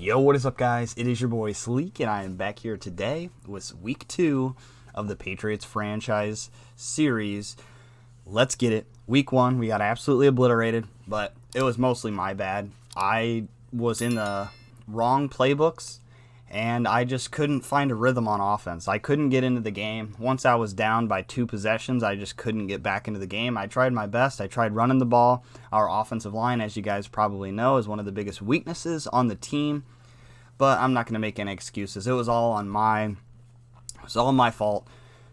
Yo, what is up, guys? It is your boy Sleek, and I am back here today with week 2 of the Patriots franchise series. Let's get it. Week 1, we got absolutely obliterated, but it was mostly my bad. I was in the wrong playbooks, and I just couldn't find a rhythm on offense. I couldn't get into the game. Once I was down by 2 possessions, I just couldn't get back into the game. I tried my best. I tried running the ball. Our offensive line, as you guys probably know, is one of the biggest weaknesses on the team. But I'm not going to make any excuses. It was all my fault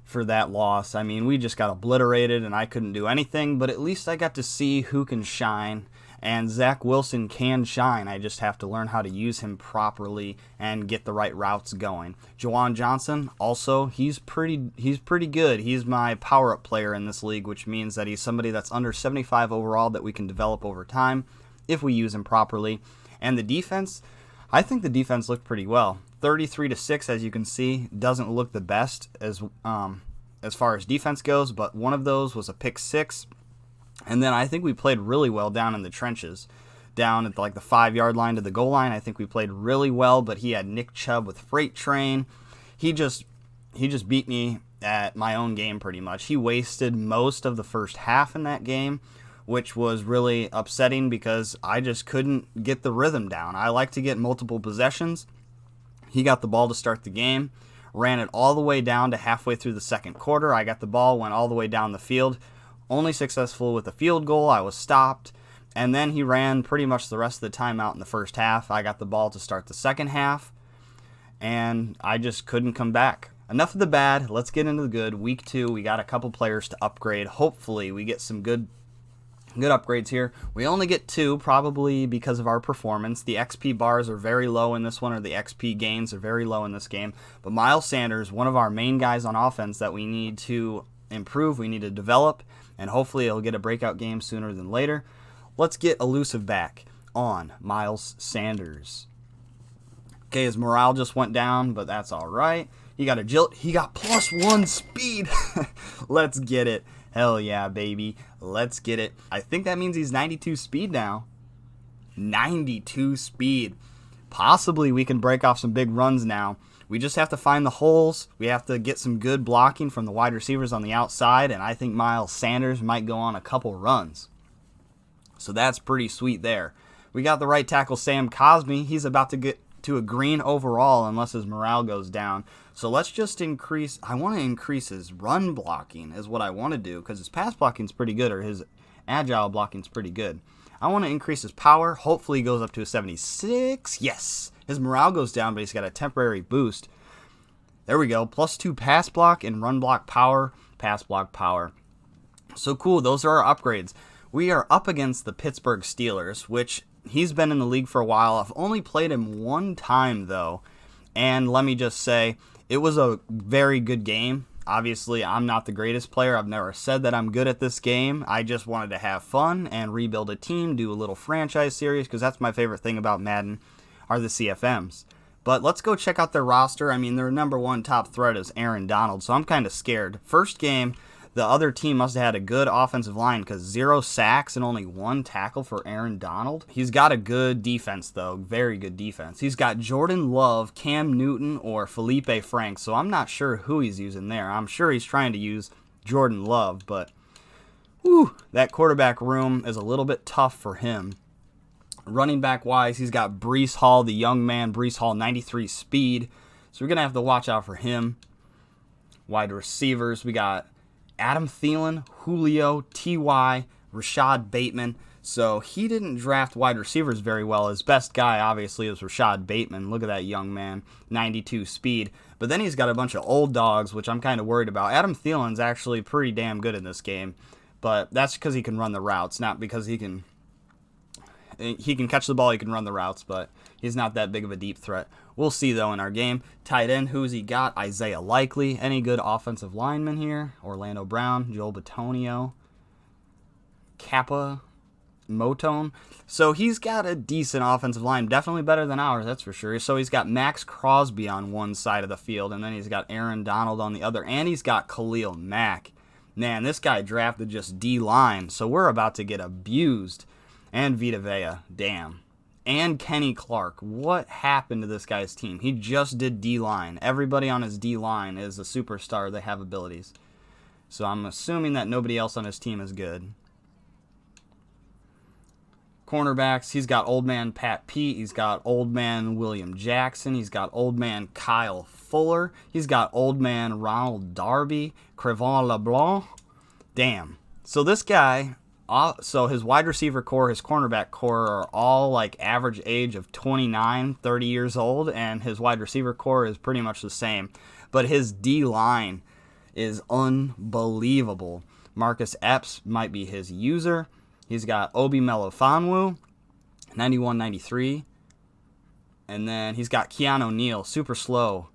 for that loss. I mean, we just got obliterated, and I couldn't do anything. But at least I got to see who can shine. And Zach Wilson can shine. I just have to learn how to use him properly and get the right routes going. Juwan Johnson, also, he's pretty good. He's my power-up player in this league, which means that he's somebody that's under 75 overall that we can develop over time if we use him properly. And the defense, I think the defense looked pretty well. 33-6, as you can see, doesn't look the best as far as defense goes, but one of those was a pick 6. And then I think we played really well down in the trenches, down at the 5-yard line to the goal line. I think we played really well, but he had Nick Chubb with Freight Train. He just beat me at my own game pretty much. He wasted most of the first half in that game, which was really upsetting because I just couldn't get the rhythm down. I like to get multiple possessions. He got the ball to start the game, ran it all the way down to halfway through the second quarter. I got the ball, went all the way down the field. Only successful with a field goal. I was stopped. And then he ran pretty much the rest of the time out in the first half. I got the ball to start the second half, and I just couldn't come back. Enough of the bad. Let's get into the good. Week 2, we got a couple players to upgrade. Hopefully, we get some good upgrades here. We only get 2, probably because of our performance. The XP bars are very low in this one, or the XP gains are very low in this game. But Miles Sanders, one of our main guys on offense that we need to improve, we need to develop, and hopefully he'll get a breakout game sooner than later. Let's get elusive back on Miles Sanders. Okay, his morale just went down, but that's all right. He got +1 speed. Let's get it. Hell yeah, baby. Let's get it. I think that means he's 92 speed now. 92 speed. Possibly we can break off some big runs now. We just have to find the holes. We have to get some good blocking from the wide receivers on the outside, and I think Miles Sanders might go on a couple runs. So that's pretty sweet there. We got the right tackle, Sam Cosmi. He's about to get to a green overall unless his morale goes down. So let's just increase. I want to increase his run blocking is what I want to do because his pass blocking is pretty good, or his agile blocking is pretty good. I want to increase his power. Hopefully he goes up to a 76. Yes. His morale goes down, but he's got a temporary boost. There we go. +2 pass block and run block power. Pass block power. So cool. Those are our upgrades. We are up against the Pittsburgh Steelers, which he's been in the league for a while. I've only played him one time, though. And let me just say, it was a very good game. Obviously, I'm not the greatest player. I've never said that I'm good at this game. I just wanted to have fun and rebuild a team, do a little franchise series, because that's my favorite thing about Madden, are the CFMs. But let's go check out their roster. I mean, their number 1 top threat is Aaron Donald, so I'm kind of scared. First game, the other team must have had a good offensive line because 0 sacks and only 1 tackle for Aaron Donald. He's got a good defense, though. Very good defense. He's got Jordan Love, Cam Newton, or Felipe Franks, so I'm not sure who he's using there. I'm sure he's trying to use Jordan Love, but that quarterback room is a little bit tough for him. Running back-wise, he's got Breece Hall, the young man, Breece Hall, 93 speed, so we're going to have to watch out for him. Wide receivers, we got Adam Thielen, Julio, T.Y., Rashad Bateman. So he didn't draft wide receivers very well. His best guy, obviously, is Rashad Bateman. Look at that young man, 92 speed. But then he's got a bunch of old dogs, which I'm kind of worried about. Adam Thielen's actually pretty damn good in this game. But that's because he can run the routes, not because he can catch the ball, he can run the routes, but he's not that big of a deep threat. We'll see, though, in our game. Tight end, who's he got? Isaiah Likely. Any good offensive linemen here? Orlando Brown, Joel Bitonio, Kappa Motone. So he's got a decent offensive line. Definitely better than ours, that's for sure. So he's got Max Crosby on one side of the field, and then he's got Aaron Donald on the other, and he's got Khalil Mack. Man, this guy drafted just D-line, so we're about to get abused. And Vita Vea, damn. and Kenny Clark. What happened to this guy's team? He just did D-line. Everybody on his D-line is a superstar. They have abilities. So I'm assuming that nobody else on his team is good. Cornerbacks, he's got old man Pat Pete. He's got old man William Jackson. He's got old man Kyle Fuller. He's got old man Ronald Darby, Crevon LeBlanc. Damn. So this guy... So his wide receiver core, his cornerback core are all like average age of 29, 30 years old, and his wide receiver core is pretty much the same. But his D-line is unbelievable. Marcus Epps might be his user. He's got Obi Melifonwu, 91-93. And then he's got Keanu Neal, super slow.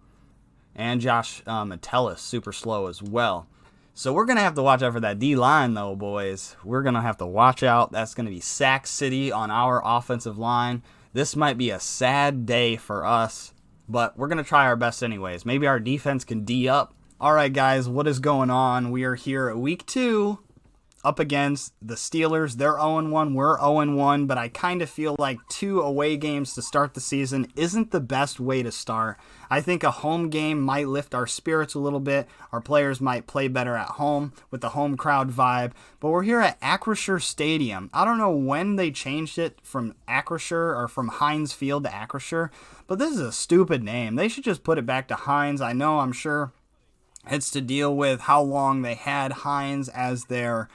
And Josh Metellus, super slow as well. So we're going to have to watch out for that D-line, though, boys. We're going to have to watch out. That's going to be Sack City on our offensive line. This might be a sad day for us, but we're going to try our best anyways. Maybe our defense can D up. All right, guys, what is going on? We are here at week 2 up against the Steelers. They're 0-1, we're 0-1, but I kind of feel like 2 away games to start the season isn't the best way to start. I think a home game might lift our spirits a little bit. Our players might play better at home with the home crowd vibe, but we're here at Acrisure Stadium. I don't know when they changed it from Acrisure or from Heinz Field to Acrisure, but this is a stupid name. They should just put it back to Heinz. I'm sure it's to deal with how long they had Heinz as their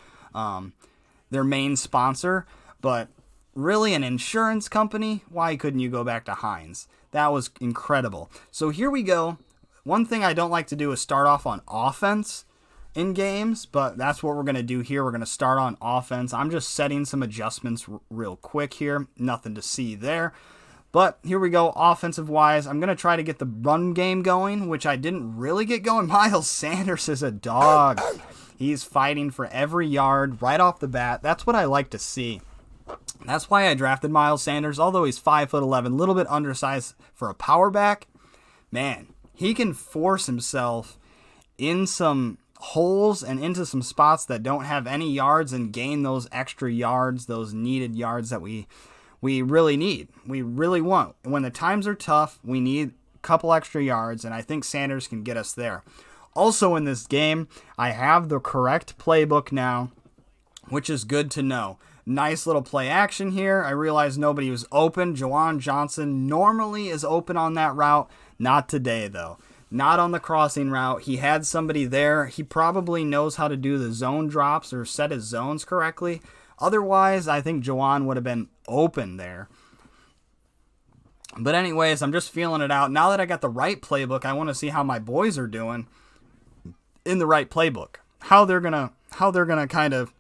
main sponsor, but really an insurance company, why couldn't you go back to Heinz? That was incredible. So here we go. One thing I don't like to do is start off on offense in games, but that's what we're going to do here. We're going to start on offense. I'm just setting some adjustments real quick here. Nothing to see there. But here we go, offensive-wise. I'm going to try to get the run game going, which I didn't really get going. Miles Sanders is a dog. He's fighting for every yard right off the bat. That's what I like to see. That's why I drafted Miles Sanders. Although he's 5'11", a little bit undersized for a power back, man, he can force himself in some holes and into some spots that don't have any yards and gain those extra yards, those needed yards that we really need. We really want. When the times are tough, we need a couple extra yards, and I think Sanders can get us there. Also in this game, I have the correct playbook now, which is good to know. Nice little play action here. I realized nobody was open. Juwan Johnson normally is open on that route. Not today, though. Not on the crossing route. He had somebody there. He probably knows how to do the zone drops or set his zones correctly. Otherwise, I think Juwan would have been open there. But anyways, I'm just feeling it out. Now that I got the right playbook, I want to see how my boys are doing in the right playbook. How they're gonna kind of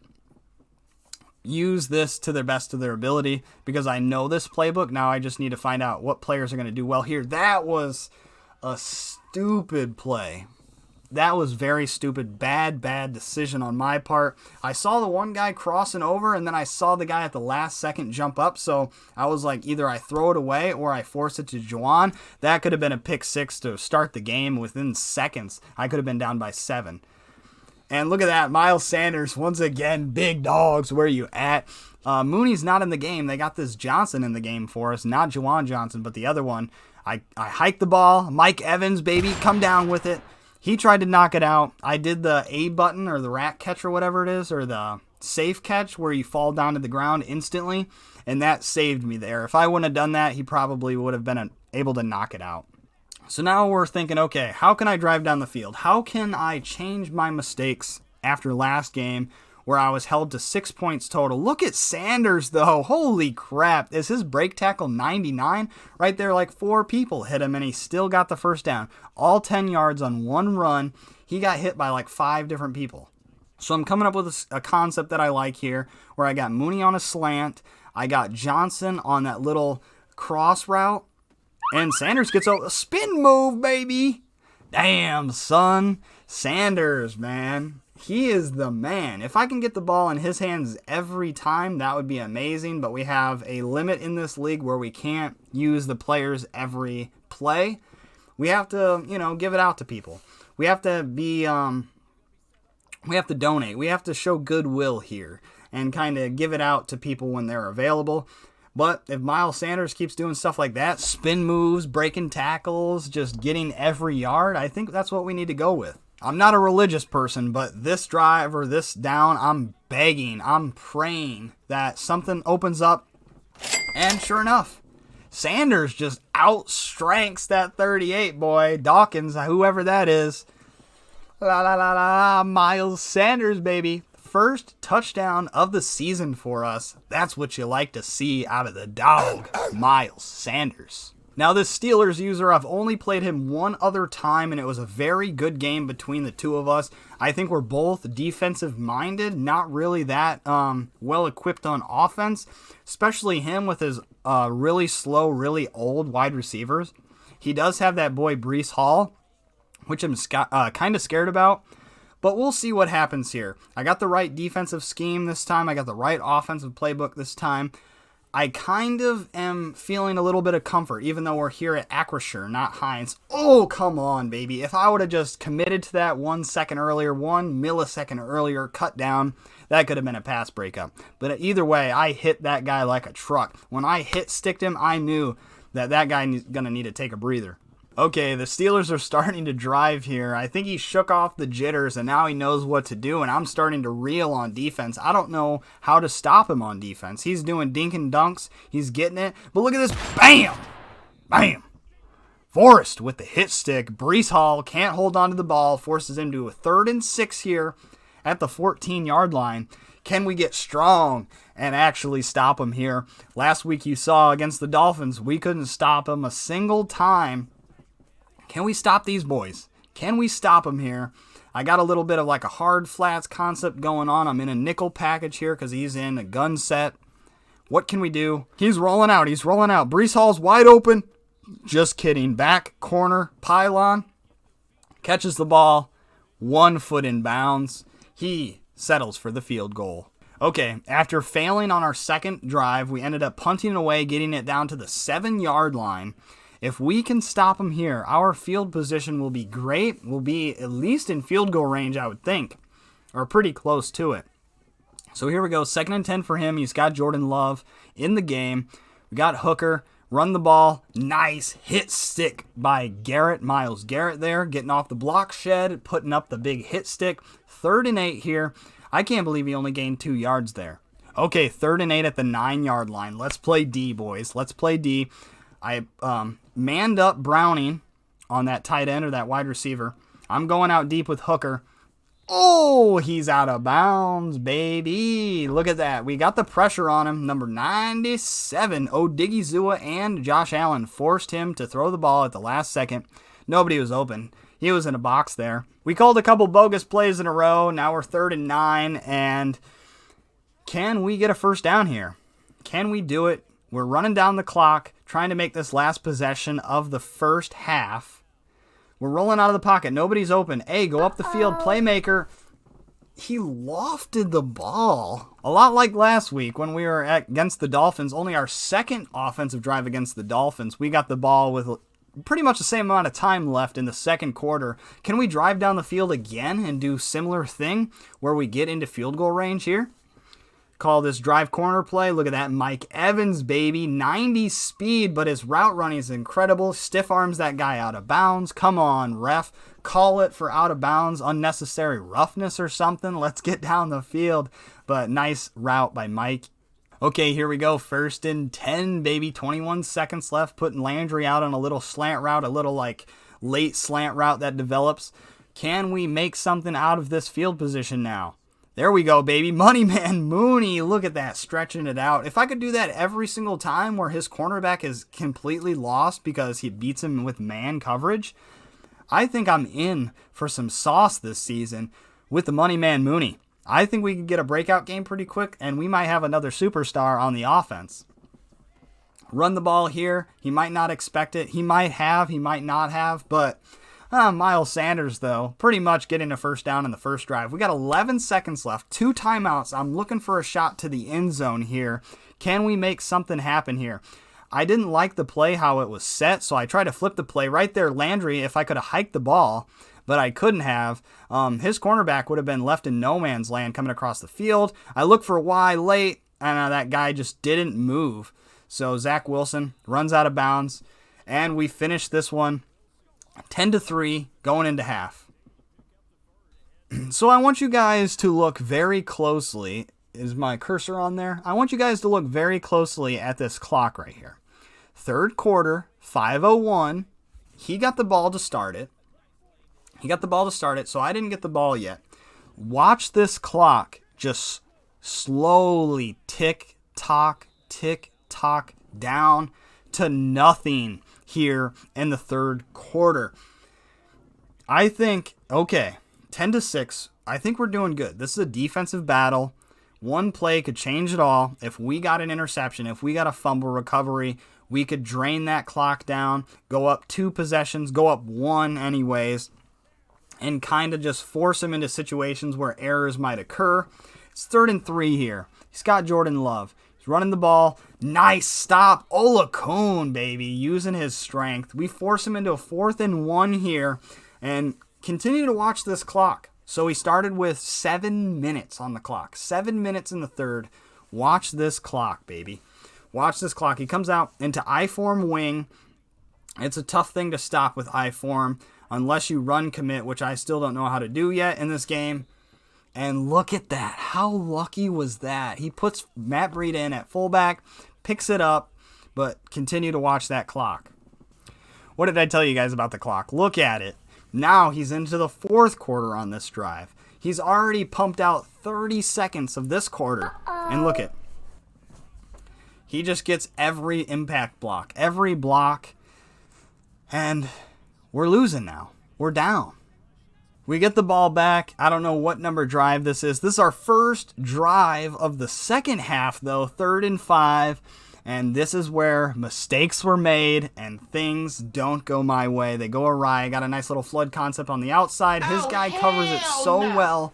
use this to the best of their ability, because I know this playbook. Now I just need to find out what players are going to do well here. That was a stupid play. That was very stupid. Bad decision on my part. I saw the one guy crossing over, and then I saw the guy at the last second jump up, so I was like, either I throw it away or I force it to Juwan. That could have been a pick six to start the game. Within seconds, I could have been down by 7. And look at that, Miles Sanders, once again, big dogs, where you at? Mooney's not in the game. They got this Johnson in the game for us, not Juwan Johnson, but the other one. I hiked the ball. Mike Evans, baby, come down with it. He tried to knock it out. I did the A button or the rat catch or whatever it is, or the safe catch where you fall down to the ground instantly, and that saved me there. If I wouldn't have done that, he probably would have been able to knock it out. So now we're thinking, okay, how can I drive down the field? How can I change my mistakes after last game where I was held to 6 points total? Look at Sanders, though. Holy crap. Is his break tackle 99? Right there, like 4 people hit him, and he still got the first down. All 10 yards on one run. He got hit by like 5 different people. So I'm coming up with a concept that I like here, where I got Mooney on a slant. I got Johnson on that little cross route. And Sanders gets a spin move, baby. Damn, son. Sanders, man. He is the man. If I can get the ball in his hands every time, that would be amazing. But we have a limit in this league where we can't use the players every play. We have to, give it out to people. We have to be, we have to donate. We have to show goodwill here and kind of give it out to people when they're available. But if Miles Sanders keeps doing stuff like that, spin moves, breaking tackles, just getting every yard, I think that's what we need to go with. I'm not a religious person, but this drive or this down, I'm begging, I'm praying that something opens up. And sure enough, Sanders just outstrengths that 38 boy. Dawkins, whoever that is. La la la la, Miles Sanders, baby. First touchdown of the season for us. That's what you like to see out of the dog, Miles Sanders. Now, this Steelers user, I've only played him one other time, and it was a very good game between the two of us. I think we're both defensive-minded, not really that well-equipped on offense, especially him with his really slow, really old wide receivers. He does have that boy Breece Hall, which I'm kind of scared about, but we'll see what happens here. I got the right defensive scheme this time. I got the right offensive playbook this time. I kind of am feeling a little bit of comfort, even though we're here at Acrisure, not Heinz. Oh, come on, baby. If I would have just committed to that 1 second earlier, 1 millisecond earlier, cut down, that could have been a pass breakup. But either way, I hit that guy like a truck. When I sticked him, I knew that guy is going to need to take a breather. Okay, the Steelers are starting to drive here. I think he shook off the jitters, and now he knows what to do, and I'm starting to reel on defense. I don't know how to stop him on defense. He's doing dink and dunks. He's getting it. But look at this. Bam! Bam! Forrest with the hit stick. Breece Hall can't hold on to the ball. Forces him to a 3rd and 6 here at the 14-yard line. Can we get strong and actually stop him here? Last week you saw against the Dolphins, we couldn't stop him a single time. Can we stop these boys? Can we stop them here? I got a little bit of like a hard flats concept going on. I'm in a nickel package here because he's in a gun set. What can we do? He's rolling out. He's rolling out. Breece Hall's wide open. Just kidding. Back corner pylon. Catches the ball. 1 foot in bounds. He settles for the field goal. Okay, after failing on our second drive, we ended up punting it away, getting it down to the 7-yard line. If we can stop them here, our field position will be great. We'll be at least in field goal range, I would think, or pretty close to it. So here we go, 2nd and 10 for him. He's got Jordan Love in the game. We got Hooker, run the ball. Nice hit stick by Garrett, Myles Garrett there, getting off the block shed, putting up the big hit stick. 3rd and 8 here. I can't believe he only gained 2 yards there. Okay, 3rd and 8 at the 9-yard line. Let's play D, boys. Let's play D. I manned up Browning on that tight end or that wide receiver. I'm going out deep with Hooker. Oh, he's out of bounds, baby. Look at that. We got the pressure on him. Number 97, Odigizua and Josh Allen forced him to throw the ball at the last second. Nobody was open. He was in a box there. We called a couple bogus plays in a row. Now we're 3rd and 9. And can we get a first down here? Can we do it? We're running down the clock, trying to make this last possession of the first half. We're rolling out of the pocket. Nobody's open. Hey, go up the field. Playmaker. He lofted the ball. A lot like last week when we were against the Dolphins. Only our second offensive drive against the Dolphins. We got the ball with pretty much the same amount of time left in the second quarter. Can we drive down the field again and do similar thing where we get into field goal range here? Call this drive corner play. Look at that. Mike Evans, baby. 90 speed, but his route running is incredible. Stiff arms that guy out of bounds. Come on, ref. Call it for out of bounds, unnecessary roughness or something. Let's get down the field. But nice route by Mike. Okay, here we go. 1st and 10, baby. 21 seconds left. Putting Landry out on a little slant route, a little like late slant route that develops. Can we make something out of this field position now? There we go, baby. Money Man Mooney. Look at that, stretching it out. If I could do that every single time where his cornerback is completely lost because he beats him with man coverage, I think I'm in for some sauce this season with the Money Man Mooney. I think we could get a breakout game pretty quick, and we might have another superstar on the offense. Run the ball here. He might not expect it. He might have, he might not have, but Miles Sanders, though, pretty much getting a first down in the first drive. We got 11 seconds left, 2 timeouts. I'm looking for a shot to the end zone here. Can we make something happen here? I didn't like the play, how it was set, so I tried to flip the play right there. Landry, if I could have hiked the ball, but I couldn't have. His cornerback would have been left in no man's land coming across the field. I looked for Y late, and that guy just didn't move. So Zach Wilson runs out of bounds, and we finish this one 10-3 going into half. So I want you guys to look very closely. Is my cursor on there? I want you guys to look very closely at this clock right here. Third quarter, 5:01. He got the ball to start it. So I didn't get the ball yet. Watch this clock just slowly tick tock down to nothing here in the third quarter. I think, okay, 10-6. I think we're doing good. This is a defensive battle. One play could change it all. If we got an interception, if we got a fumble recovery, we could drain that clock down, go up 2 possessions, go up 1 anyways, and kind of just force him into situations where errors might occur. It's 3rd and 3 here. He's got Jordan Love. He's running the ball. Nice stop. Olakun, baby, using his strength. We force him into a 4th and 1 here and continue to watch this clock. So he started with 7 minutes on the clock. 7 minutes in the third. Watch this clock, baby. Watch this clock. He comes out into I-form wing. It's a tough thing to stop with I-form unless you run commit, which I still don't know how to do yet in this game. And look at that. How lucky was that? He puts Matt Breida in at fullback, picks it up, but continue to watch that clock. What did I tell you guys about the clock? Look at it. Now he's into the 4th quarter on this drive. He's already pumped out 30 seconds of this quarter. And look at, he just gets every impact block, every block. And we're losing now. We're down. We get the ball back. I don't know what number drive this is. This is our first drive of the second half, though, 3rd and 5. And this is where mistakes were made and things don't go my way. They go awry. I got a nice little flood concept on the outside. His guy covers it so well.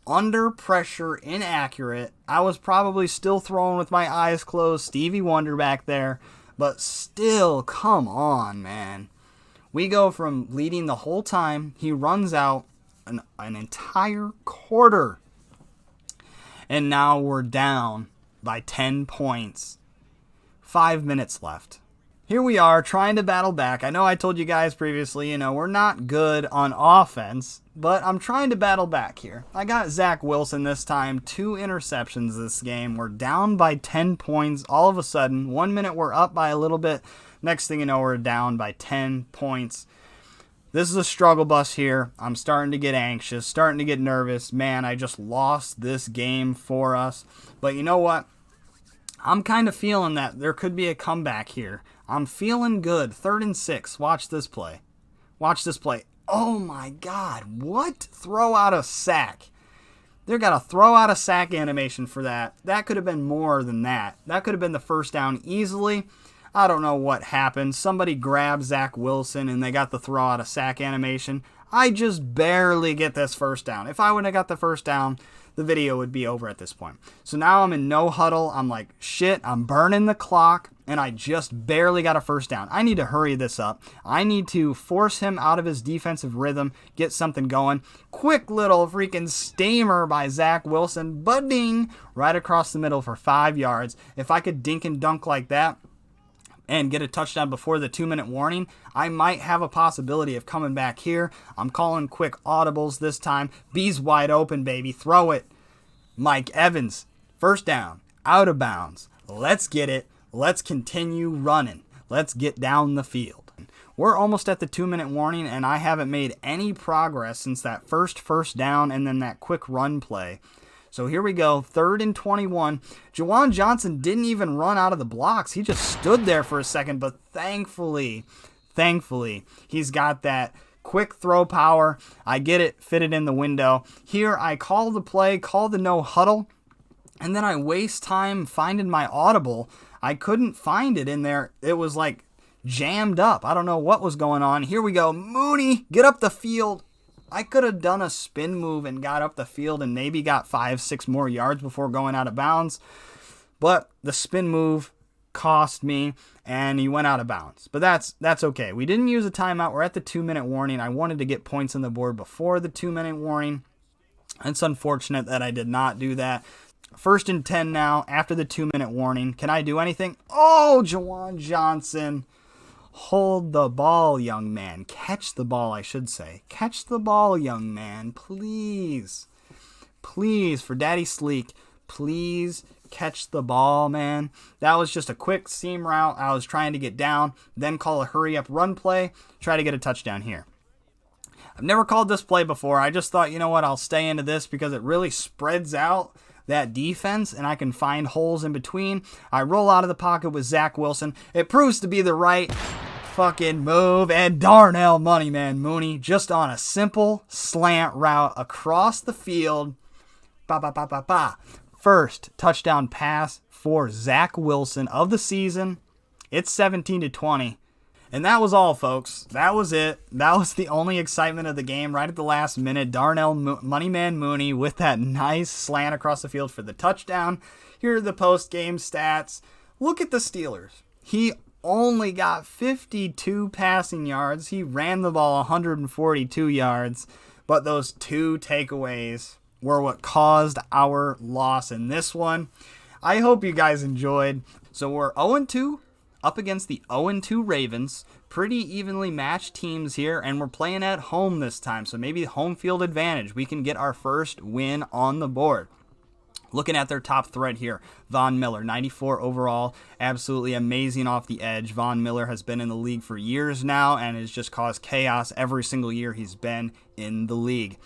Under pressure, inaccurate. I was probably still throwing with my eyes closed. Stevie Wonder back there. But still, come on, man. We go from leading the whole time. He runs out an entire quarter. And now we're down by 10 points. 5 minutes left. Here we are trying to battle back. I know I told you guys previously, we're not good on offense, but I'm trying to battle back here. I got Zach Wilson this time, 2 interceptions this game. We're down by 10 points all of a sudden. 1 minute we're up by a little bit. Next thing you know, we're down by 10 points. This is a struggle bus here. I'm starting to get anxious, starting to get nervous. Man, I just lost this game for us. But you know what? I'm kind of feeling that there could be a comeback here. I'm feeling good. 3rd and 6. Watch this play. Watch this play. Oh my God. What? Throw out a sack. They're got a throw out a sack animation for that. That could have been more than that. That could have been the first down easily. I don't know what happened. Somebody grabbed Zach Wilson and they got the throw out a sack animation. I just barely get this first down. If I wouldn't have got the first down, the video would be over at this point. So now I'm in no huddle. I'm like, shit, I'm burning the clock, and I just barely got a first down. I need to hurry this up. I need to force him out of his defensive rhythm, get something going. Quick little freaking steamer by Zach Wilson, budding right across the middle for 5 yards. If I could dink and dunk like that and get a touchdown before the 2-minute warning, I might have a possibility of coming back here. I'm calling quick audibles this time. B's wide open, baby. Throw it. Mike Evans, first down, out of bounds. Let's get it. Let's continue running. Let's get down the field. We're almost at the 2-minute warning, and I haven't made any progress since that first down and then that quick run play. So here we go, 3rd and 21. Juwan Johnson didn't even run out of the blocks. He just stood there for a second, but thankfully, he's got that quick throw power. I get it, fit it in the window. Here I call the play, call the no huddle, and then I waste time finding my audible. I couldn't find it in there. It was like jammed up. I don't know what was going on. Here we go. Mooney, get up the field. I could have done a spin move and got up the field and maybe got 5-6 more yards before going out of bounds. But the spin move cost me, and he went out of bounds. But that's okay. We didn't use a timeout. We're at the 2-minute warning. I wanted to get points on the board before the 2-minute warning. It's unfortunate that I did not do that. First and 10 now after the 2-minute warning. Can I do anything? Oh, Juwan Johnson. Hold the ball, young man. Catch the ball, I should say. Catch the ball, young man. Please. Please, for Daddy Sleek, please catch the ball, man. That was just a quick seam route. I was trying to get down, then call a hurry-up run play, try to get a touchdown here. I've never called this play before. I just thought, you know what, I'll stay into this because it really spreads out that defense and I can find holes in between. I roll out of the pocket with Zach Wilson. It proves to be the right fucking move, and Darnell Moneyman Mooney just on a simple slant route across the field. First touchdown pass for Zach Wilson of the season. It's 17-20. And that was all, folks. That was it. That was the only excitement of the game right at the last minute. Darnell Moneyman Mooney with that nice slant across the field for the touchdown. Here are the post-game stats. Look at the Steelers. He only got 52 passing yards. He ran the ball 142 yards. But those 2 takeaways were what caused our loss in this one. I hope you guys enjoyed. So we're 0-2. Up against the 0-2 Ravens. Pretty evenly matched teams here, and we're playing at home this time, so maybe home field advantage. We can get our first win on the board. Looking at their top threat here, Von Miller, 94 overall, absolutely amazing off the edge. Von Miller has been in the league for years now and has just caused chaos every single year he's been in the league.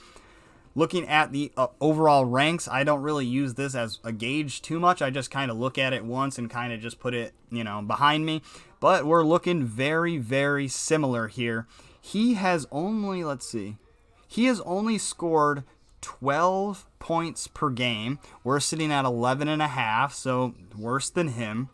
Looking at the overall ranks, I don't really use this as a gauge too much. I just kind of look at it once and kind of just put it, behind me. But we're looking very, very similar here. He has only, he has only scored 12 points per game. We're sitting at 11.5, so worse than him.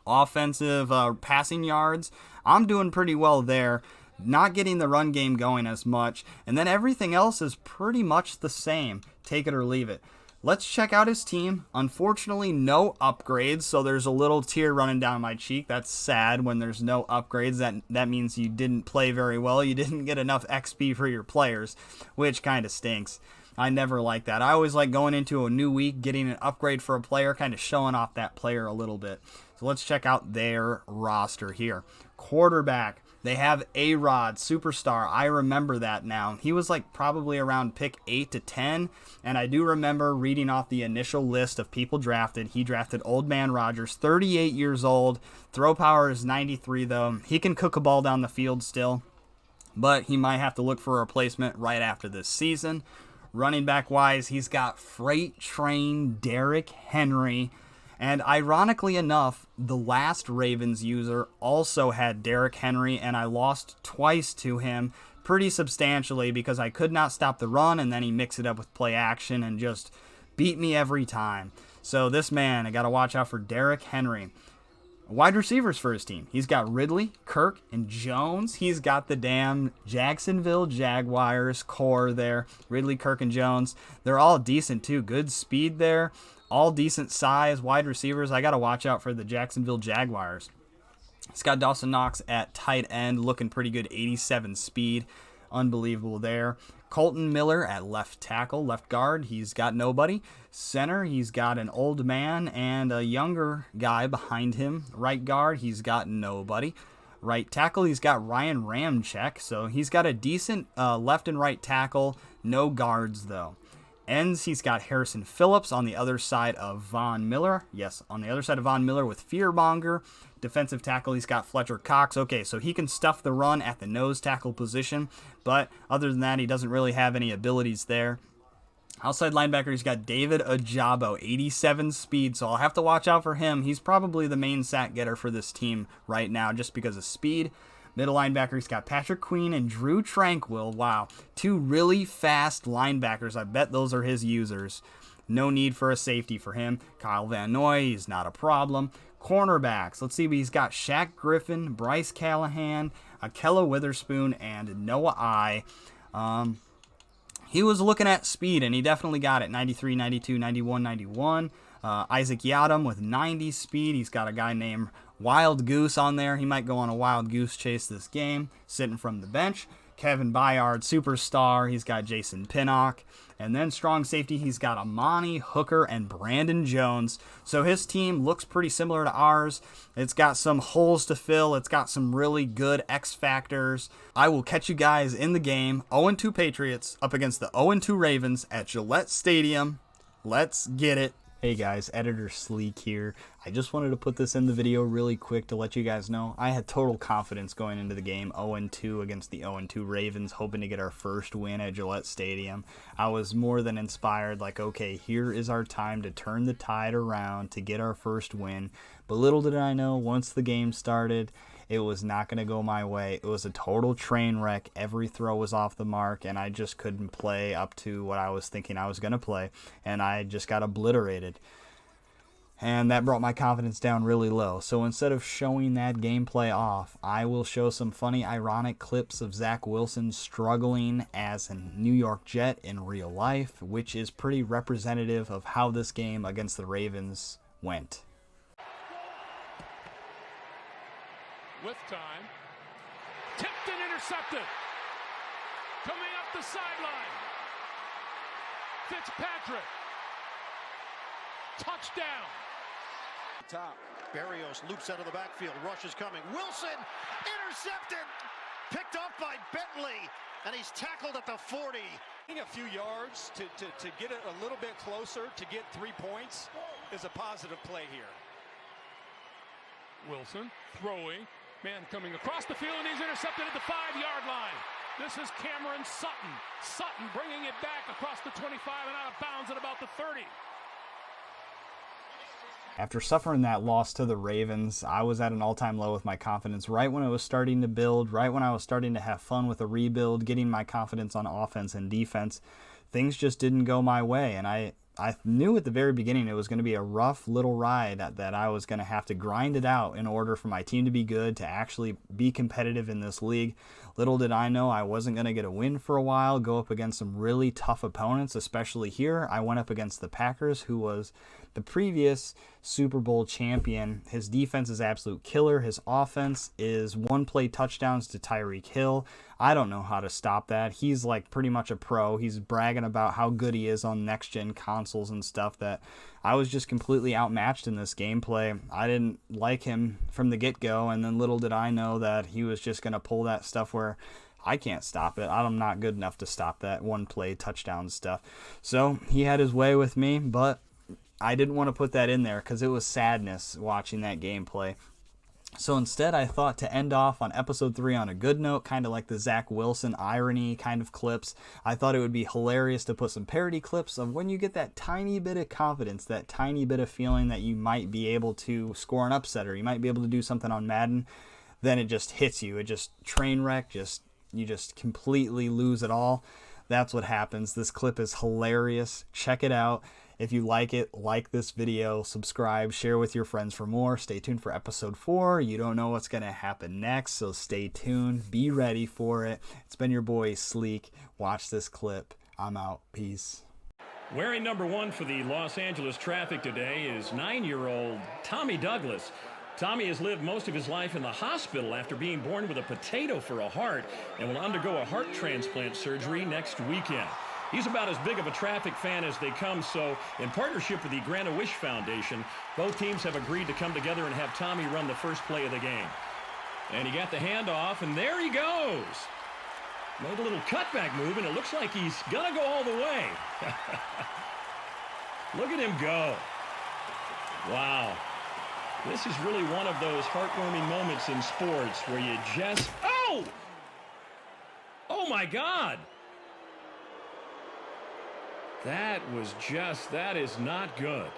Offensive passing yards, I'm doing pretty well there. Not getting the run game going as much. And then everything else is pretty much the same. Take it or leave it. Let's check out his team. Unfortunately, no upgrades, so there's a little tear running down my cheek. That's sad when there's no upgrades. That means you didn't play very well. You didn't get enough XP for your players, which kind of stinks. I never like that. I always like going into a new week, getting an upgrade for a player, kind of showing off that player a little bit. So let's check out their roster here. Quarterback. They have A-Rod, superstar. I remember that now. He was probably around pick 8 to 10, and I do remember reading off the initial list of people drafted. He drafted Old Man Rogers, 38 years old. Throw power is 93, though. He can cook a ball down the field still, but he might have to look for a replacement right after this season. Running back-wise, he's got Freight Train Derrick Henry. And ironically enough, the last Ravens user also had Derrick Henry, and I lost twice to him pretty substantially because I could not stop the run, and then he mixed it up with play action and just beat me every time. So this man, I got to watch out for Derrick Henry. Wide receivers for his team. He's got Ridley, Kirk, and Jones. He's got the damn Jacksonville Jaguars core there. Ridley, Kirk, and Jones. They're all decent too. Good speed there. All decent size wide receivers. I got to watch out for the Jacksonville Jaguars. He's got Dawson Knox at tight end, looking pretty good, 87 speed. Unbelievable there. Colton Miller at left tackle, left guard. He's got nobody. Center, he's got an old man and a younger guy behind him. Right guard, he's got nobody. Right tackle, he's got Ryan Ramczyk. So he's got a decent left and right tackle. No guards, though. Ends, he's got Harrison Phillips on the other side of Von Miller. Yes, on the other side of Von Miller with Fearmonger. Defensive tackle, he's got Fletcher Cox. Okay, so he can stuff the run at the nose tackle position, but other than that, he doesn't really have any abilities there. Outside linebacker, he's got David Ojabo, 87 speed, so I'll have to watch out for him. He's probably the main sack getter for this team right now just because of speed. Middle linebacker, he's got Patrick Queen and Drew Tranquill. Wow, 2 really fast linebackers. I bet those are his users. No need for a safety for him. Kyle Van Noy, he's not a problem. Cornerbacks, let's see, he's got Shaq Griffin, Bryce Callahan, Akella Witherspoon, and Noah I. He was looking at speed, and he definitely got it. 93, 92, 91, 91. Isaac Yiadom with 90 speed. He's got a guy named Wild Goose on there. He might go on a wild goose chase this game, sitting from the bench. Kevin Byard, superstar. He's got Jason Pinnock. And then strong safety, he's got Amani, Hooker, and Brandon Jones. So his team looks pretty similar to ours. It's got some holes to fill. It's got some really good X factors. I will catch you guys in the game. 0-2 Patriots up against the 0-2 Ravens at Gillette Stadium. Let's get it. Hey guys, Editor Sleek here. I just wanted to put this in the video really quick to let you guys know I had total confidence going into the game, 0-2 against the 0-2 Ravens, hoping to get our first win at Gillette Stadium. I was more than inspired, like, okay, here is our time to turn the tide around to get our first win. But little did I know, once the game started, it was not going to go my way. It was a total train wreck. Every throw was off the mark, and I just couldn't play up to what I was thinking I was going to play, and I just got obliterated. And that brought my confidence down really low. So instead of showing that gameplay off, I will show some funny, ironic clips of Zach Wilson struggling as a New York Jet in real life, which is pretty representative of how this game against the Ravens went. With time, tipped and intercepted. Coming up the sideline, Fitzpatrick, touchdown. Top, Berrios loops out of the backfield, rush is coming, Wilson, intercepted, picked up by Bentley, and he's tackled at the 40. A few yards to get it a little bit closer, to get 3 points is a positive play here. Wilson throwing. Man coming across the field, and he's intercepted at the 5-yard line. This is Cameron Sutton. Sutton bringing it back across the 25 and out of bounds at about the 30. After suffering that loss to the Ravens, I was at an all-time low with my confidence right when I was starting to build, right when I was starting to have fun with a rebuild, getting my confidence on offense and defense. Things just didn't go my way, and I knew at the very beginning it was going to be a rough little ride, that I was going to have to grind it out in order for my team to be good, to actually be competitive in this league. Little did I know I wasn't going to get a win for a while, go up against some really tough opponents, especially here. I went up against the Packers, who was the previous Super Bowl champion. His defense is absolute killer. His offense is one-play touchdowns to Tyreek Hill. I don't know how to stop that. He's like pretty much a pro. He's bragging about how good he is on next-gen consoles and stuff, that I was just completely outmatched in this gameplay. I didn't like him from the get-go, and then little did I know that he was just going to pull that stuff where I can't stop it. I'm not good enough to stop that one-play touchdown stuff. So he had his way with me, but I didn't want to put that in there because it was sadness watching that gameplay. So instead, I thought to end off on episode 3 on a good note, kind of like the Zach Wilson irony kind of clips. I thought it would be hilarious to put some parody clips of when you get that tiny bit of confidence, that tiny bit of feeling that you might be able to score an upset or you might be able to do something on Madden. Then it just hits you. It just train wreck. You just completely lose it all. That's what happens. This clip is hilarious. Check it out. If you like it, like this video, subscribe, share with your friends for more. Stay tuned for episode 4. You don't know what's going to happen next, so stay tuned. Be ready for it. It's been your boy Sleek. Watch this clip. I'm out. Peace. Wearing number 1 for the Los Angeles Traffic today is 9-year-old Tommy Douglas. Tommy has lived most of his life in the hospital after being born with a potato for a heart and will undergo a heart transplant surgery next weekend. He's about as big of a Traffic fan as they come, so in partnership with the Grant-A-Wish Foundation, both teams have agreed to come together and have Tommy run the first play of the game. And he got the handoff, and there he goes. Made a little cutback move, and it looks like he's going to go all the way. Look at him go. Wow. This is really one of those heartwarming moments in sports where you just... Oh! Oh, my God! That is not good.